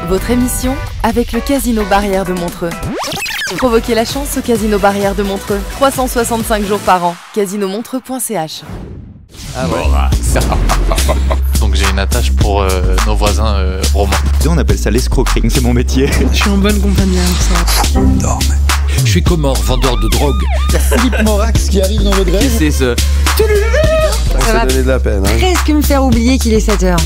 Votre émission avec le Casino Barrière de Montreux. Provoquez la chance au Casino Barrière de Montreux. 365 jours par an. casinomontreux.ch. Ah ouais. Donc j'ai une attache pour nos voisins romains. On appelle ça l'escroquerie, c'est mon métier. Je suis en bonne compagnie avec ça. Non, mais... Je suis Comore, vendeur de drogue. Il y a Philippe Morax qui arrive dans votre grève. C'est ce... Ça va donner de la peine. Presque me faire oublier qu'il est 7h.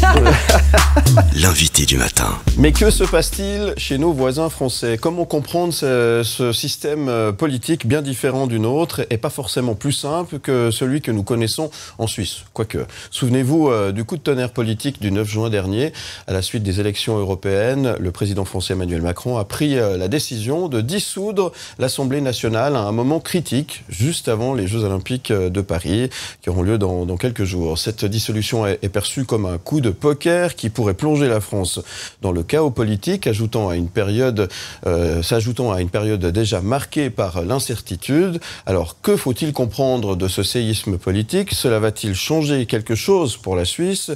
L'invité du matin. Mais que se passe-t-il chez nos voisins français? Comment comprendre ce système politique bien différent du nôtre et pas forcément plus simple que celui que nous connaissons en Suisse? Quoique, souvenez-vous du coup de tonnerre politique du 9 juin dernier. À la suite des élections européennes, le président français Emmanuel Macron a pris la décision de dissoudre l'Assemblée nationale à un moment critique, juste avant les Jeux Olympiques de Paris, qui auront lieu dans quelques jours. Cette dissolution est perçue comme un coup de poker qui pourrait plonger la France dans le chaos politique, s'ajoutant à une période déjà marquée par l'incertitude. Alors, que faut-il comprendre de ce séisme politique? Cela va-t-il changer quelque chose pour la Suisse?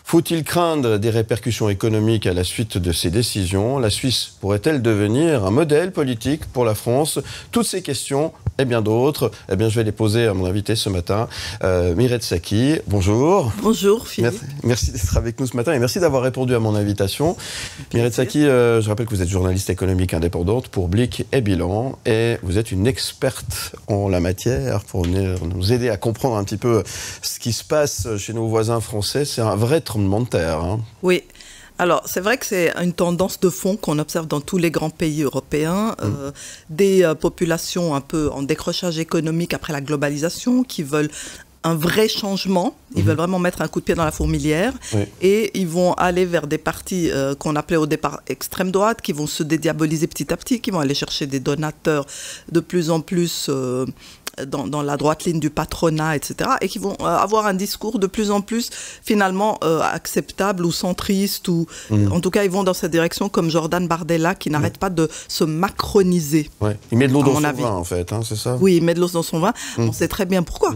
Faut-il craindre des répercussions économiques à la suite de ces décisions? La Suisse pourrait-elle devenir un modèle politique pour la France? Toutes ces questions et bien d'autres, je vais les poser à mon invité ce matin, Mireille Tsaki. Bonjour. Bonjour Philippe. Merci d'être avec nous ce matin et merci d'avoir répondu à mon invitation. Mireille Tsaki, je rappelle que vous êtes journaliste économique indépendante pour Blick et Bilan et vous êtes une experte en la matière pour nous aider à comprendre un petit peu ce qui se passe chez nos voisins français. C'est un vrai tremblement de terre. Hein. Oui. Alors, c'est vrai que c'est une tendance de fond qu'on observe dans tous les grands pays européens, des populations un peu en décrochage économique après la globalisation, qui veulent un vrai changement, ils veulent vraiment mettre un coup de pied dans la fourmilière, et ils vont aller vers des partis qu'on appelait au départ extrême droite, qui vont se dédiaboliser petit à petit, qui vont aller chercher des donateurs de plus en plus... Dans la droite ligne du patronat, etc., et qui vont avoir un discours de plus en plus finalement acceptable ou centriste, ou en tout cas ils vont dans cette direction, comme Jordan Bardella qui n'arrête pas de se macroniser. Ouais. Il met de l'eau dans son vin en fait, hein, c'est ça? Oui, il met de l'eau dans son vin, on sait très bien pourquoi.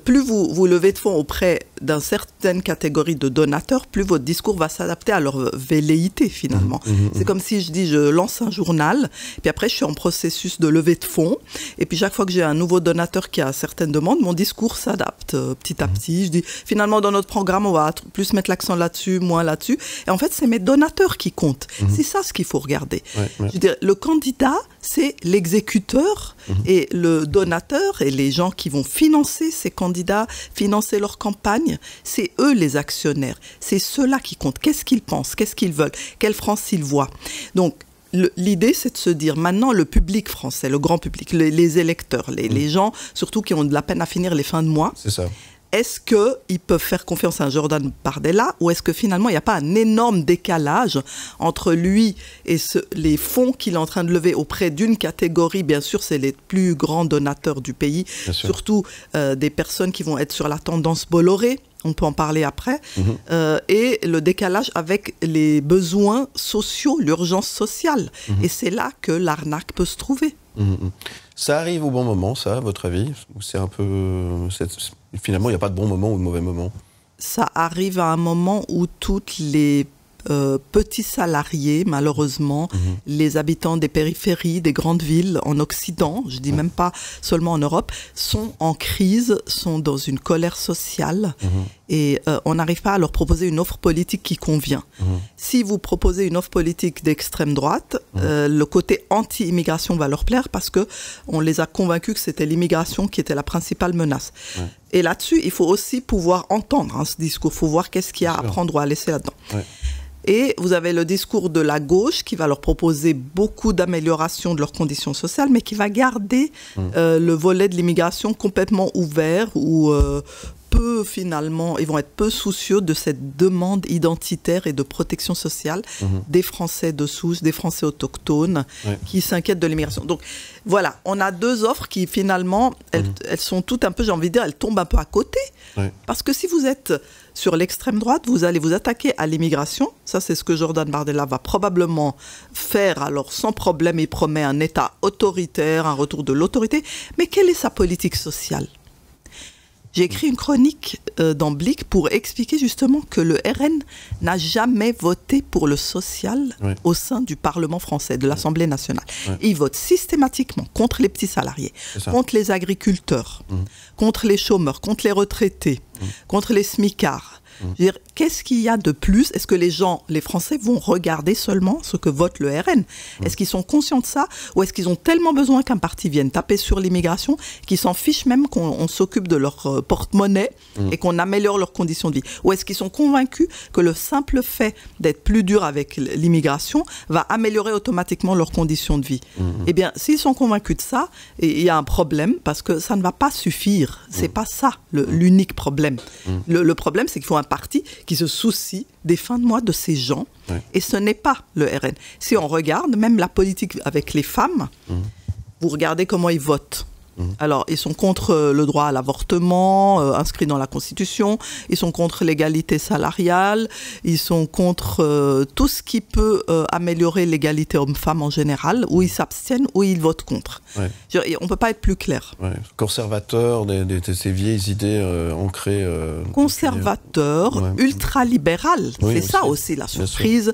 Plus vous levez de fonds auprès d'une certaine catégorie de donateurs, plus votre discours va s'adapter à leur velléité finalement. C'est comme si je dis je lance un journal, puis après je suis en processus de levée de fonds, et puis chaque fois que j'ai un nouveau donateur qui a certaines demandes, mon discours s'adapte petit à petit. Je dis, finalement, dans notre programme, on va plus mettre l'accent là-dessus, moins là-dessus. Et en fait, c'est mes donateurs qui comptent. C'est ça ce qu'il faut regarder. Je veux dire, le candidat, c'est l'exécuteur et le donateur et les gens qui vont financer ces candidats, financer leur campagne, c'est eux les actionnaires. C'est ceux-là qui comptent. Qu'est-ce qu'ils pensent? Qu'est-ce qu'ils veulent? Quelle France ils voient? Donc, l'idée, c'est de se dire, maintenant, le public français, le grand public, les électeurs, les gens, surtout qui ont de la peine à finir les fins de mois, c'est ça. Est-ce qu'ils peuvent faire confiance à un Jordan Bardella, ou est-ce que finalement, il n'y a pas un énorme décalage entre lui et les fonds qu'il est en train de lever auprès d'une catégorie? Bien sûr, c'est les plus grands donateurs du pays, surtout des personnes qui vont être sur la tendance Bolloré. On peut en parler après, et le décalage avec les besoins sociaux, l'urgence sociale. Et c'est là que l'arnaque peut se trouver. Ça arrive au bon moment, ça, à votre avis? Ou c'est un peu... Finalement, il n'y a pas de bon moment ou de mauvais moment? Ça arrive à un moment où toutes les petits salariés, malheureusement, les habitants des périphéries, des grandes villes en Occident, je dis même pas seulement en Europe, sont en crise, sont dans une colère sociale, et on n'arrive pas à leur proposer une offre politique qui convient. Si vous proposez une offre politique d'extrême droite, le côté anti-immigration va leur plaire parce que on les a convaincus que c'était l'immigration qui était la principale menace. Et là-dessus, il faut aussi pouvoir entendre ce discours, il faut voir qu'est-ce qu'il y a à prendre ou à laisser là-dedans. Et vous avez le discours de la gauche qui va leur proposer beaucoup d'améliorations de leurs conditions sociales, mais qui va garder le volet de l'immigration complètement ouvert, où ils vont être peu soucieux de cette demande identitaire et de protection sociale des Français de souche, des Français autochtones qui s'inquiètent de l'immigration. Donc voilà, on a deux offres qui finalement, elles sont toutes un peu, j'ai envie de dire, elles tombent un peu à côté. Parce que si vous êtes sur l'extrême droite, vous allez vous attaquer à l'immigration. Ça, c'est ce que Jordan Bardella va probablement faire. Alors, sans problème, il promet un État autoritaire, un retour de l'autorité. Mais quelle est sa politique sociale? J'ai écrit une chronique dans Blick pour expliquer justement que le RN n'a jamais voté pour le social au sein du Parlement français, de l'Assemblée nationale. Il vote systématiquement contre les petits salariés, contre les agriculteurs, contre les chômeurs, contre les retraités, contre les smicards. Qu'est-ce qu'il y a de plus? Est-ce que les Français vont regarder seulement ce que vote le RN? Est-ce qu'ils sont conscients de ça? Ou est-ce qu'ils ont tellement besoin qu'un parti vienne taper sur l'immigration qu'ils s'en fichent même qu'on s'occupe de leur porte-monnaie et qu'on améliore leurs conditions de vie? Ou est-ce qu'ils sont convaincus que le simple fait d'être plus dur avec l'immigration va améliorer automatiquement leurs conditions de vie? Eh bien, s'ils sont convaincus de ça, il y a un problème parce que ça ne va pas suffire. C'est pas ça l'unique problème. Le problème, c'est qu'il faut un parti qui se soucie des fins de mois de ces gens, et ce n'est pas le RN. Si on regarde même la politique avec les femmes, vous regardez comment ils votent. Alors, ils sont contre le droit à l'avortement, inscrit dans la Constitution, ils sont contre l'égalité salariale, ils sont contre tout ce qui peut améliorer l'égalité homme-femme en général, ou ils s'abstiennent, ou ils votent contre. On ne peut pas être plus clair. Conservateur de ces vieilles idées ancrées. Conservateur, ultralibéral, c'est ça aussi la surprise.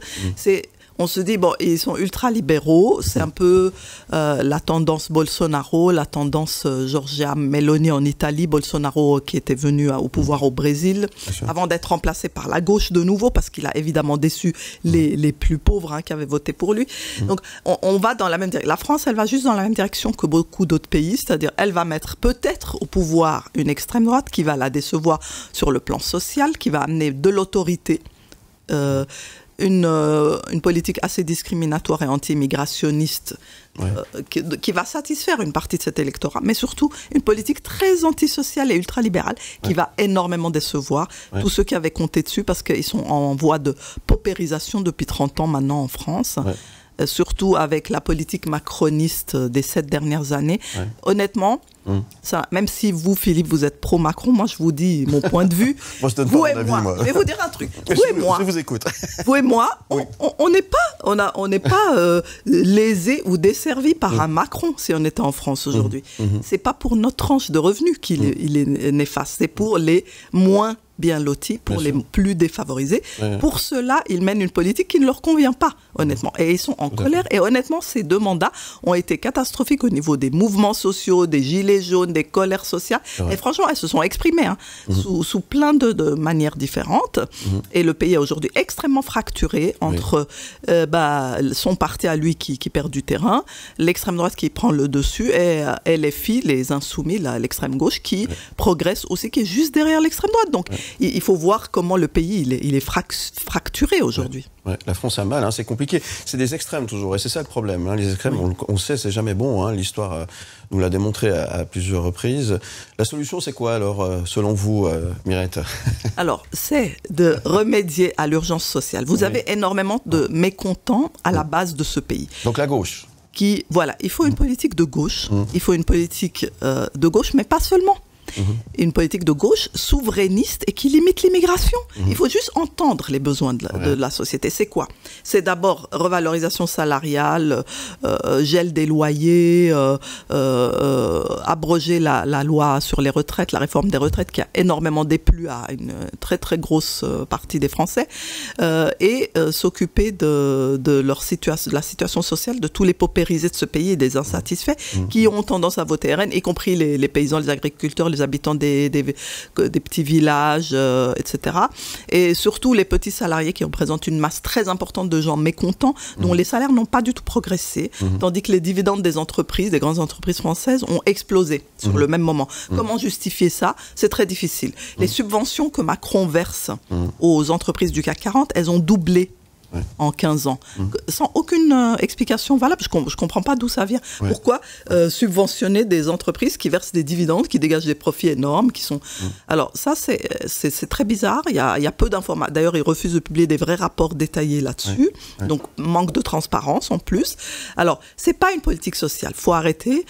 On se dit, bon, ils sont ultra-libéraux, c'est un peu la tendance Bolsonaro, la tendance Giorgia Meloni en Italie, Bolsonaro qui était venu au pouvoir au Brésil, avant d'être remplacé par la gauche de nouveau, parce qu'il a évidemment déçu les plus pauvres qui avaient voté pour lui. Donc, on va dans la même direction. La France, elle va juste dans la même direction que beaucoup d'autres pays, c'est-à-dire elle va mettre peut-être au pouvoir une extrême droite qui va la décevoir sur le plan social, qui va amener de l'autorité, une politique assez discriminatoire et anti-immigrationniste qui va satisfaire une partie de cet électorat, mais surtout une politique très antisociale et ultralibérale qui va énormément décevoir tous ceux qui avaient compté dessus parce qu'ils sont en voie de paupérisation depuis 30 ans maintenant en France. Surtout avec la politique macroniste des 7 dernières années. Honnêtement, ça, même si vous, Philippe, vous êtes pro-Macron, moi je vous dis mon point de vue. Moi je donne vous pas et mon avis, moi. Je vais vous dire un truc. Vous et moi. Je vous écoute. Vous et moi, on n'est pas lésés ou desservis par un Macron si on était en France aujourd'hui. C'est pas pour notre tranche de revenus qu'il est néfaste, c'est pour les moins bien lotis, pour les plus défavorisés. Pour cela, ils mènent une politique qui ne leur convient pas, honnêtement. Et ils sont en colère. Et honnêtement, ces 2 mandats ont été catastrophiques au niveau des mouvements sociaux, des gilets jaunes, des colères sociales. Et franchement, elles se sont exprimées sous plein de manières différentes. Et le pays est aujourd'hui extrêmement fracturé entre son parti à lui qui perd du terrain, l'extrême droite qui prend le dessus, et LFI, les insoumis, l'extrême gauche, qui progresse aussi, qui est juste derrière l'extrême droite. Donc, il faut voir comment le pays il est fracturé aujourd'hui. La France a mal, c'est compliqué. C'est des extrêmes toujours, et c'est ça le problème. Les extrêmes, on sait, c'est jamais bon. L'histoire nous l'a démontré à plusieurs reprises. La solution, c'est quoi alors, selon vous, Mirette? Alors, c'est de remédier à l'urgence sociale. Vous avez énormément de mécontents à la base de ce pays. Donc la gauche. Il faut une politique de gauche. Il faut une politique de gauche, mais pas seulement. Une politique de gauche souverainiste et qui limite l'immigration. Il faut juste entendre les besoins de la société. C'est quoi? C'est d'abord revalorisation salariale, gel des loyers, abroger la loi sur les retraites, la réforme des retraites qui a énormément déplu à une très très grosse partie des Français, et s'occuper de la situation sociale de tous les paupérisés de ce pays et des insatisfaits qui ont tendance à voter RN, y compris les paysans, les agriculteurs, les habitants des petits villages, etc. Et surtout les petits salariés qui représentent une masse très importante de gens mécontents, dont les salaires n'ont pas du tout progressé, tandis que les dividendes des entreprises, des grandes entreprises françaises, ont explosé sur le même moment. Comment justifier ça? C'est très difficile. Les subventions que Macron verse aux entreprises du CAC 40, elles ont doublé en 15 ans, sans aucune explication valable. Je ne comprends pas d'où ça vient. Pourquoi subventionner des entreprises qui versent des dividendes, qui dégagent des profits énormes, qui sont... Alors ça, c'est très bizarre. Il y a peu d'informations. D'ailleurs, ils refusent de publier des vrais rapports détaillés là-dessus. Donc, manque de transparence en plus. Alors, c'est pas une politique sociale. Il faut arrêter.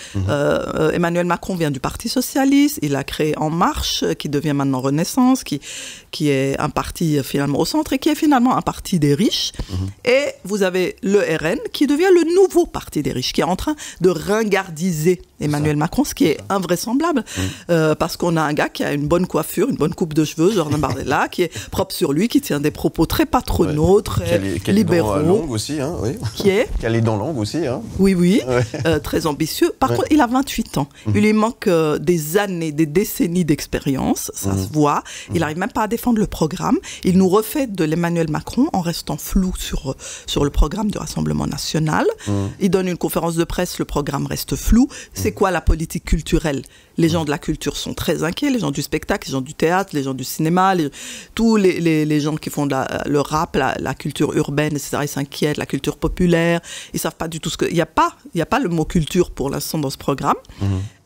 Emmanuel Macron vient du Parti Socialiste. Il a créé En Marche, qui devient maintenant Renaissance, qui est un parti finalement au centre et qui est finalement un parti des riches. Et vous avez le RN qui devient le nouveau parti des riches, qui est en train de ringardiser Emmanuel Macron, ce qui est invraisemblable, parce qu'on a un gars qui a une bonne coiffure, une bonne coupe de cheveux, Jordan Bardella, qui est propre sur lui, qui tient des propos très patronaux, très libéraux. Longue aussi, hein, oui. Qui est qui a les dents longues aussi. Hein. Oui, très ambitieux. Par contre, il a 28 ans. Il lui manque des années, des décennies d'expérience, ça se voit. Il n'arrive même pas à défendre le programme. Il nous refait de l'Emmanuel Macron en restant flou sur le programme du Rassemblement national. Il donne une conférence de presse, le programme reste flou. C'est quoi la politique culturelle ? Les gens de la culture sont très inquiets, les gens du spectacle, les gens du théâtre, les gens du cinéma, tous les gens qui font le rap, la culture urbaine, etc. Ils s'inquiètent, la culture populaire. Ils savent pas du tout ce que... Il y a pas le mot culture pour l'instant dans ce programme.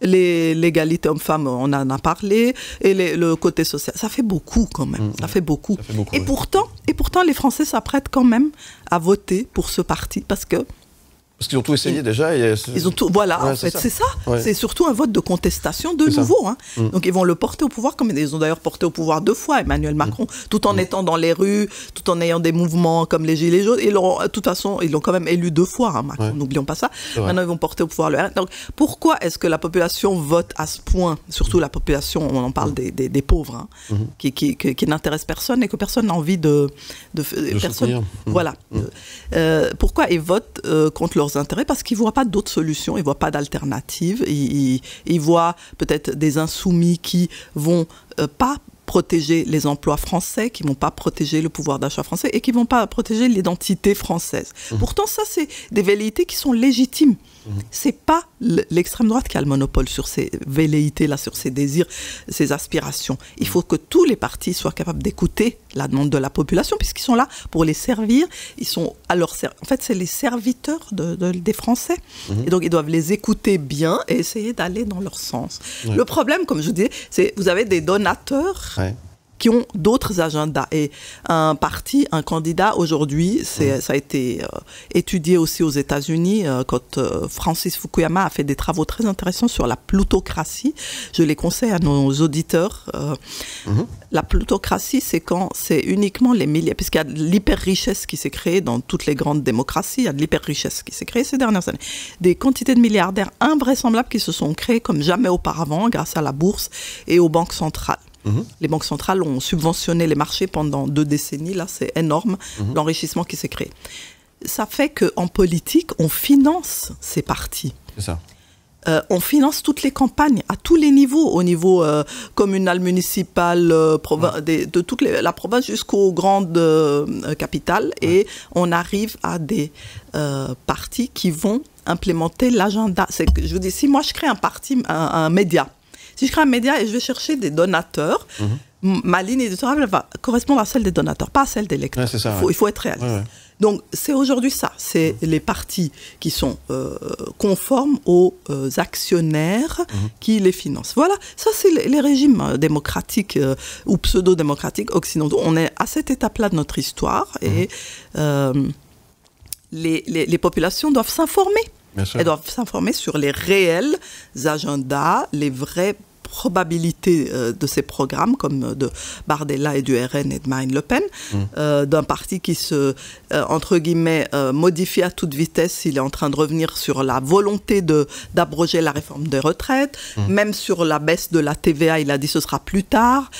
L'égalité homme-femme, on en a parlé. Et le côté social, ça fait beaucoup quand même. Ça fait beaucoup. Et pourtant, les Français s'apprêtent quand même à voter pour ce parti parce qu'ils ont tout essayé déjà. Ils ont tout. Voilà, en fait, c'est ça. Ouais. C'est surtout un vote de contestation de nouveau. Hein. Donc ils vont le porter au pouvoir, comme ils ont d'ailleurs porté au pouvoir 2 fois Emmanuel Macron, tout en étant dans les rues, tout en ayant des mouvements comme les Gilets jaunes. De toute façon, ils l'ont quand même élu 2 fois, hein, Macron. N'oublions pas ça. Maintenant, ils vont porter au pouvoir le RN. Donc pourquoi est-ce que la population vote à ce point, surtout la population, on en parle des pauvres, hein, qui n'intéressent personne et que personne n'a envie de personne. Voilà. Pourquoi ils votent contre leurs intérêts? Parce qu'ils ne voient pas d'autres solutions, ils ne voient pas d'alternatives, ils voient peut-être des insoumis qui ne vont pas protéger les emplois français, qui ne vont pas protéger le pouvoir d'achat français et qui ne vont pas protéger l'identité française. Pourtant, ça, c'est des velléités qui sont légitimes. C'est pas l'extrême droite qui a le monopole sur ces velléités-là, sur ces désirs, ces aspirations. Il faut que tous les partis soient capables d'écouter la demande de la population, puisqu'ils sont là pour les servir. Ils sont à leur en fait, c'est les serviteurs des Français. Et donc, ils doivent les écouter bien et essayer d'aller dans leur sens. Le problème, comme je vous disais, c'est vous avez des donateurs qui ont d'autres agendas. Et un parti, un candidat, aujourd'hui, ça a été étudié aussi aux États-Unis, quand Francis Fukuyama a fait des travaux très intéressants sur la plutocratie. Je les conseille à nos auditeurs. La plutocratie, c'est quand c'est uniquement les milliers, puisqu'il y a de l'hyper-richesse qui s'est créée dans toutes les grandes démocraties, il y a de l'hyper-richesse qui s'est créée ces dernières années. Des quantités de milliardaires invraisemblables qui se sont créés comme jamais auparavant grâce à la bourse et aux banques centrales. Les banques centrales ont subventionné les marchés pendant 2 décennies, là c'est énorme l'enrichissement qui s'est créé. Ça fait qu'en politique, on finance ces partis. C'est ça. On finance toutes les campagnes à tous les niveaux, au niveau communal, municipal, de toute la province jusqu'aux grandes capitales, et on arrive à des partis qui vont implémenter l'agenda. Je vous dis, si moi je crée un parti, un média, si je crée un média et je vais chercher des donateurs, ma ligne éditoriale va correspondre à celle des donateurs, pas à celle des lecteurs. Il faut être réaliste. Donc, c'est aujourd'hui ça. C'est les partis qui sont conformes aux actionnaires qui les financent. Voilà, ça c'est les régimes démocratiques ou pseudo-démocratiques occidentaux. On est à cette étape-là de notre histoire et les populations doivent s'informer. Elles doivent s'informer sur les réels agendas, les vraies probabilités de ces programmes, comme de Bardella et du RN et de Marine Le Pen, d'un parti qui se, entre guillemets, modifie à toute vitesse. Il est en train de revenir sur la volonté d'abroger la réforme des retraites, même sur la baisse de la TVA, il a dit ce sera plus tard.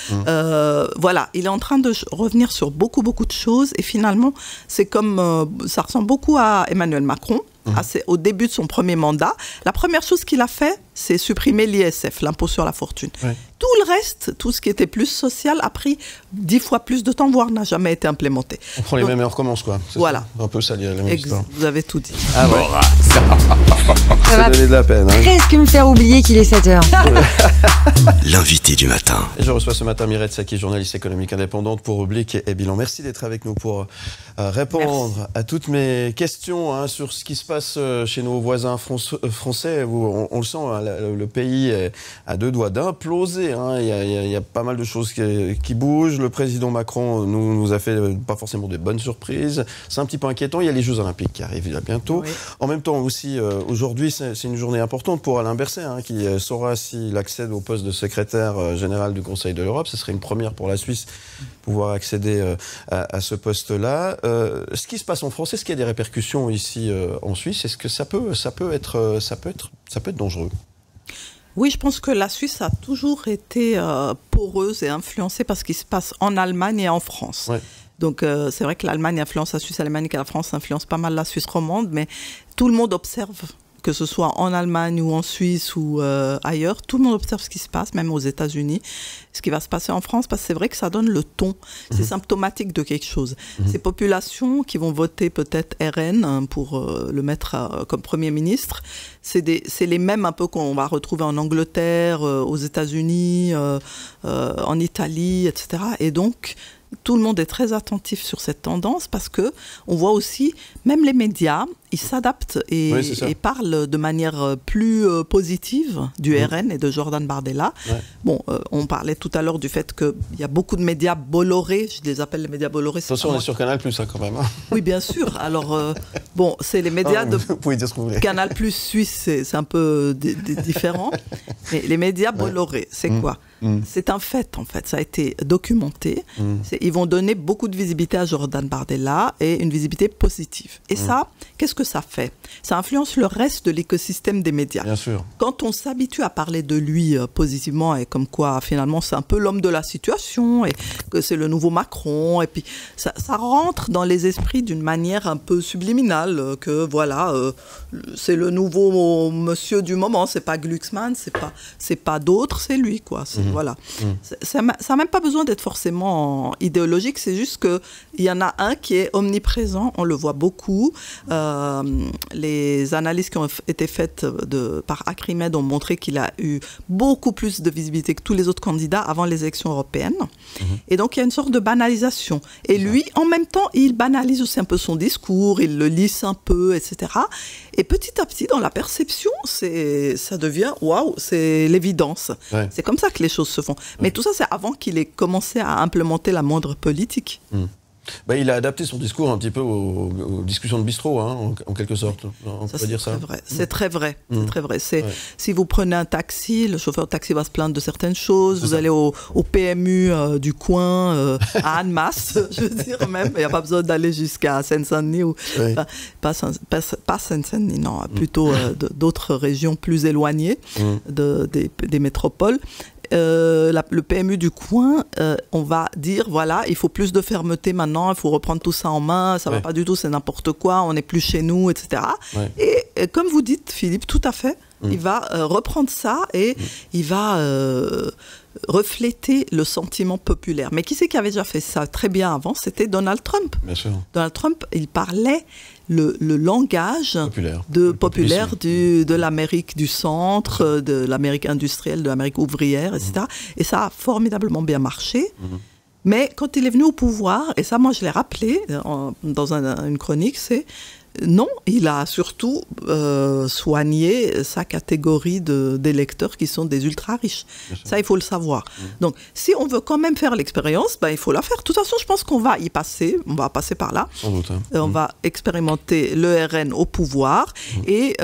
Voilà, il est en train de revenir sur beaucoup de choses, et finalement, c'est comme, ça ressemble beaucoup à Emmanuel Macron. Au début de son premier mandat, la première chose qu'il a fait, c'est supprimer l'ISF, l'impôt sur la fortune. Tout le reste, tout ce qui était plus social, a pris 10 fois plus de temps, voire n'a jamais été implémenté. On prend les mêmes et on recommence, quoi. Voilà. Un peu ça, la même histoire. Vous avez tout dit. Ah ouais. Ça va donner de la peine. Hein. Presque me faire oublier qu'il est 7h. L'invité du matin. Et je reçois ce matin Mireille Tsaki, journaliste économique indépendante pour Oblique et Bilan. Merci d'être avec nous pour répondre à toutes mes questions sur ce qui se passe chez nos voisins français. On le sent, hein, le pays est à 2 doigts d'imploser. compliqué. Hein. Il y a pas mal de choses qui bougent. Le président Macron nous a fait pas forcément des bonnes surprises. C'est un petit peu inquiétant. Il y a les Jeux Olympiques qui arrivent là bientôt. Oui. En même temps aussi, aujourd'hui, c'est une journée importante pour Alain Berset, hein, qui saura s'il accède au poste de secrétaire général du Conseil de l'Europe. Ce serait une première pour la Suisse, pouvoir accéder à ce poste-là. Ce qui se passe en France, est-ce qu'il y a des répercussions ici en Suisse? Est-ce que ça peut être dangereux? Oui, je pense que la Suisse a toujours été poreuse et influencée par ce qui se passe en Allemagne et en France. Ouais. Donc c'est vrai que l'Allemagne influence la Suisse alémanique et la France influence pas mal la Suisse romande, mais tout le monde observe, que ce soit en Allemagne ou en Suisse ou ailleurs, tout le monde observe ce qui se passe, même aux États-Unis, ce qui va se passer en France, parce que c'est vrai que ça donne le ton. C'est symptomatique de quelque chose. Ces populations qui vont voter peut-être RN pour le mettre comme Premier ministre, c'est les mêmes un peu qu'on va retrouver en Angleterre, aux États-Unis, en Italie, etc. Et donc, tout le monde est très attentif sur cette tendance parce que on voit aussi, même les médias, ils s'adaptent et parlent de manière plus positive du RN et de Jordan Bardella. Ouais. Bon, on parlait tout à l'heure du fait qu'il y a beaucoup de médias bollorés, je les appelle les médias bollorés. Attention, on est sur Canal+, hein, quand même. Hein. Oui, bien sûr. Alors, bon, c'est les médias de vous pouvez dire ce que vous voulez. Canal+ Suisse, c'est un peu différent. Mais les médias bollorés, c'est quoi ? C'est un fait, en fait. Ça a été documenté. Ils vont donner beaucoup de visibilité à Jordan Bardella et une visibilité positive. Et ça, qu'est-ce que ça fait? Ça influence le reste de l'écosystème des médias. Bien sûr. Quand on s'habitue à parler de lui positivement et comme quoi, finalement, c'est un peu l'homme de la situation et que c'est le nouveau Macron, et puis ça rentre dans les esprits d'une manière un peu subliminale, que voilà, c'est le nouveau monsieur du moment, c'est pas Glucksmann, c'est pas d'autres, c'est lui, quoi. Voilà. Ça n'a même pas besoin d'être forcément idéologique, c'est juste qu'il y en a un qui est omniprésent, on le voit beaucoup. Les analyses qui ont été faites par Acrimed ont montré qu'il a eu beaucoup plus de visibilité que tous les autres candidats avant les élections européennes. Et donc il y a une sorte de banalisation. Et lui, en même temps, il banalise aussi un peu son discours, il le lisse un peu, etc. Et petit à petit, dans la perception, ça devient, waouh, c'est l'évidence. Ouais. C'est comme ça que les choses se font. Mais tout ça, c'est avant qu'il ait commencé à implémenter la moindre politique. Il a adapté son discours un petit peu aux discussions de bistrot, hein, en quelque sorte. On peut dire ça. C'est très vrai. C'est très vrai. Si vous prenez un taxi, le chauffeur de taxi va se plaindre de certaines choses. Vous allez au PMU du coin, à Annemasse, je veux dire même. Il n'y a pas besoin d'aller jusqu'à Seine-Saint-Denis. Pas Seine-Saint-Denis, non. Plutôt d'autres régions plus éloignées des métropoles. Le PMU du coin, on va dire, voilà, il faut plus de fermeté maintenant, il faut reprendre tout ça en main, ça va pas du tout, c'est n'importe quoi, on n'est plus chez nous, etc. Et comme vous dites, Philippe, tout à fait, il va reprendre ça et il va refléter le sentiment populaire. Mais qui c'est qui avait déjà fait ça très bien avant? C'était Donald Trump. Bien sûr. Donald Trump, il parlait le langage populaire de l'Amérique du centre, de l'Amérique industrielle, de l'Amérique ouvrière, etc. Et ça a formidablement bien marché. Mais quand il est venu au pouvoir, et ça moi je l'ai rappelé dans une chronique, c'est non, il a surtout soigné sa catégorie d'électeurs qui sont des ultra-riches. Ça, il faut le savoir. Donc, si on veut quand même faire l'expérience, il faut la faire. De toute façon, je pense qu'on va y passer. On va passer par là. Sans doute, hein. On va expérimenter le RN au pouvoir et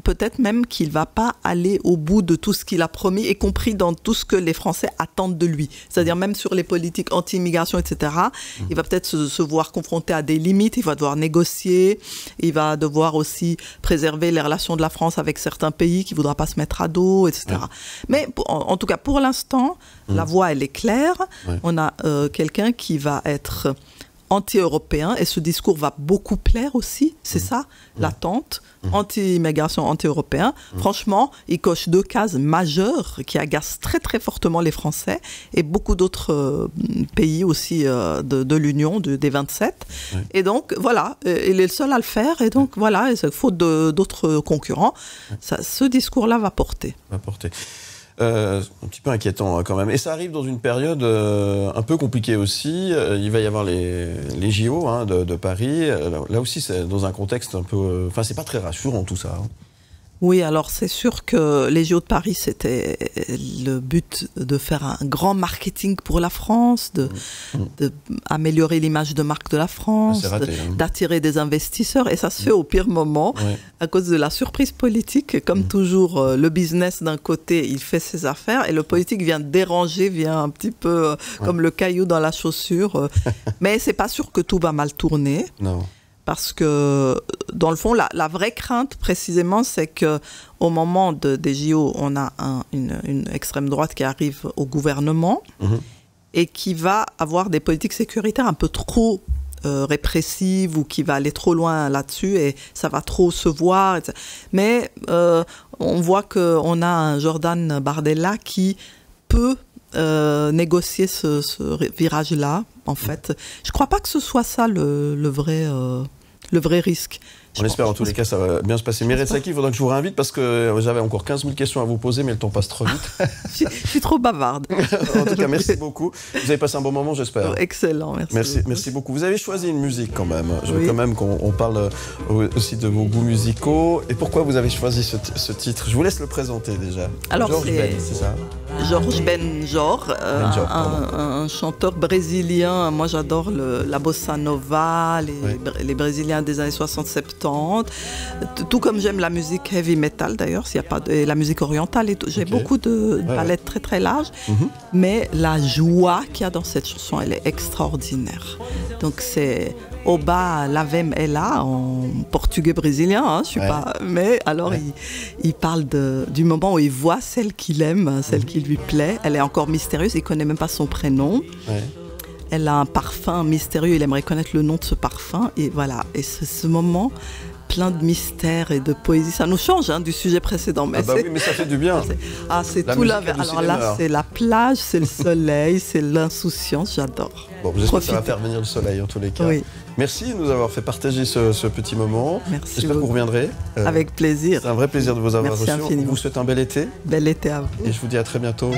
peut-être même qu'il ne va pas aller au bout de tout ce qu'il a promis, y compris dans tout ce que les Français attendent de lui. C'est-à-dire même sur les politiques anti-immigration, etc. Il va peut-être se voir confronté à des limites. Il va devoir négocier. Il va devoir aussi préserver les relations de la France avec certains pays qui ne voudra pas se mettre à dos, etc. Mais en tout cas, pour l'instant, la voie, elle est claire. On a quelqu'un qui va être anti-européen et ce discours va beaucoup plaire aussi. C'est ça, l'attente. Anti-immigration, anti-européen. Franchement, il coche 2 cases majeures qui agacent très très fortement les Français et beaucoup d'autres pays aussi de l'Union, des 27. Et donc, voilà, il est le seul à le faire. Et donc, voilà, faute d'autres concurrents, ce discours-là va porter. Un petit peu inquiétant quand même. Et ça arrive dans une période un peu compliquée aussi. Il va y avoir les JO de Paris. Là aussi, c'est dans un contexte un peu... Enfin, c'est pas très rassurant tout ça. Oui, alors c'est sûr que les JO de Paris, c'était le but de faire un grand marketing pour la France, de améliorer l'image de marque de la France, d'attirer des investisseurs. Et ça se fait au pire moment, à cause de la surprise politique. Comme toujours, le business d'un côté, il fait ses affaires, et le politique vient déranger, vient un petit peu comme le caillou dans la chaussure. Mais c'est pas sûr que tout va mal tourner. Non. Parce que, dans le fond, la vraie crainte, précisément, c'est qu'au moment des JO, on a une extrême droite qui arrive au gouvernement et qui va avoir des politiques sécuritaires un peu trop répressives, ou qui va aller trop loin là-dessus, et ça va trop se voir. Etc. Mais on voit qu'on a un Jordan Bardella qui peut négocier ce virage-là, en fait. Je ne crois pas que ce soit ça le vrai risque. On espère en tous les cas, ça va bien se passer. Mireille Saki, il faudra que je vous réinvite parce que j'avais encore 15 000 questions à vous poser, mais le temps passe trop vite. Je suis trop bavarde. En tout cas, merci beaucoup. Vous avez passé un bon moment, j'espère. Excellent, merci beaucoup. Vous avez choisi une musique quand même. Je veux quand même qu'on parle aussi de vos goûts musicaux. Et pourquoi vous avez choisi ce titre? Je vous laisse le présenter déjà. Alors, George Ben, c'est ça? George Benjor, un chanteur brésilien. Moi, j'adore la bossa nova, les Brésiliens des années 60-70. Tout comme j'aime la musique heavy metal d'ailleurs, s'il y a pas la musique orientale et tout. J'ai beaucoup de palettes très très larges, mais la joie qu'il y a dans cette chanson, elle est extraordinaire. Donc c'est Oba Lavem Ela en portugais brésilien, hein, je suis pas. Mais alors il parle du moment où il voit celle qu'il aime, celle qui lui plaît. Elle est encore mystérieuse, il connaît même pas son prénom. Elle a un parfum mystérieux, il aimerait connaître le nom de ce parfum. Et voilà, et ce moment plein de mystère et de poésie, ça nous change du sujet précédent. Mais oui, mais ça fait du bien. C'est tout l'inverse. Alors là, c'est la plage, c'est le soleil, c'est l'insouciance, j'adore. Bon, j'espère que ça va faire venir le soleil en tous les cas. Oui. Merci de nous avoir fait partager ce petit moment. Merci. J'espère que vous reviendrez. Avec plaisir. C'est un vrai plaisir de vous avoir reçu. Infiniment. On vous souhaite un bel été. Bel été à vous. Et je vous dis à très bientôt.